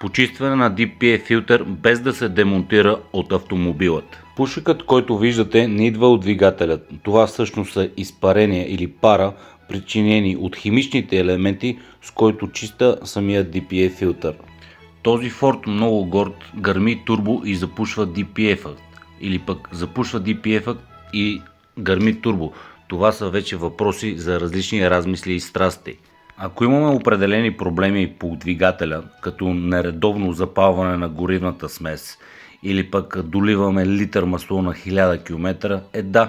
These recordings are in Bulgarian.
Почистване на DPF филтър без да се демонтира от автомобилът. Пушекът, който виждате, не идва от двигателя. Това всъщност са изпарения или пара, причинени от химичните елементи, с който чиста самия DPF филтър. Този Ford много горд гърми турбо и запушва DPF-ът. Или пък запушва DPF-ът и гърми турбо. Това са вече въпроси за различни размисли и страсти. Ако имаме определени проблеми по двигателя, като нередовно запалване на горивната смес или пък доливаме литър масло на 1000 км,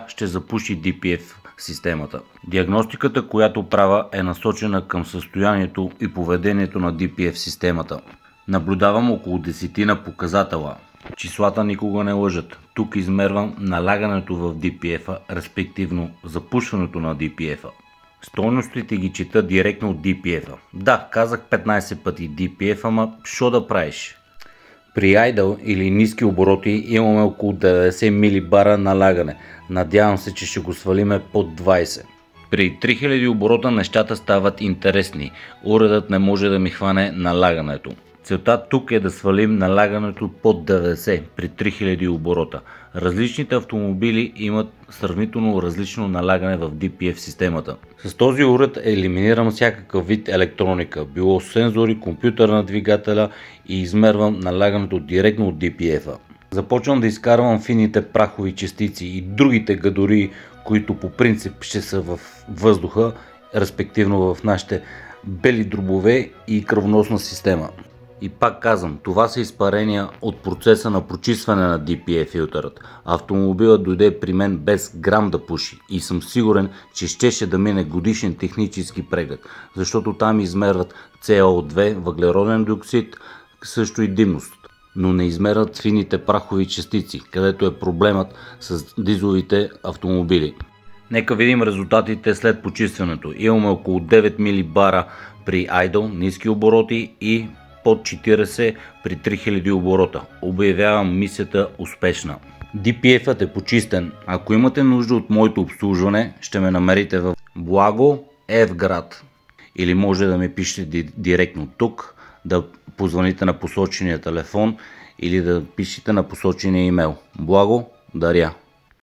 ще запуши DPF системата. Диагностиката, която правя, е насочена към състоянието и поведението на DPF системата. Наблюдавам около 10 показателя. Числата никога не лъжат. Тук измервам налагането в DPF-а, респективно запушването на DPF-а. Стойностите ги чета директно от DPF-а. Да, казах 15 пъти DPF, ама що да правиш? При idle или ниски обороти имаме около 90 милибара налагане. Надявам се, че ще го свалиме под 20. При 3000 оборота нещата стават интересни. Уредът не може да ми хване налагането. Целта тук е да свалим налагането под 90 при 3000 оборота. Различните автомобили имат сравнително различно налагане в DPF системата. С този уред елиминирам всякакъв вид електроника, било сензори, компютър на двигателя и измервам налагането директно от DPF-а. Започвам да изкарвам фините прахови частици и другите гадори, които по принцип ще са в въздуха, респективно в нашите бели дробове и кръвоносна система. И пак казвам, това са изпарения от процеса на прочистване на DPF филтърът. Автомобилът дойде при мен без грам да пуши и съм сигурен, че щеше да мине годишен технически преглед, защото там измерват CO2, въглероден диоксид, също и димност, но не измерват фините прахови частици, където е проблемът с дизеловите автомобили. Нека видим резултатите след почистването. Имаме около 9 милибара при idle, ниски обороти и под 40 при 3000 оборота. Обявявам мисията успешна. DPF-ът е почистен. Ако имате нужда от моето обслужване, ще ме намерите в Благо, Евград. Или може да ми пишете директно тук, да позвоните на посочения телефон или да пишете на посочения имейл. Благо, Даря.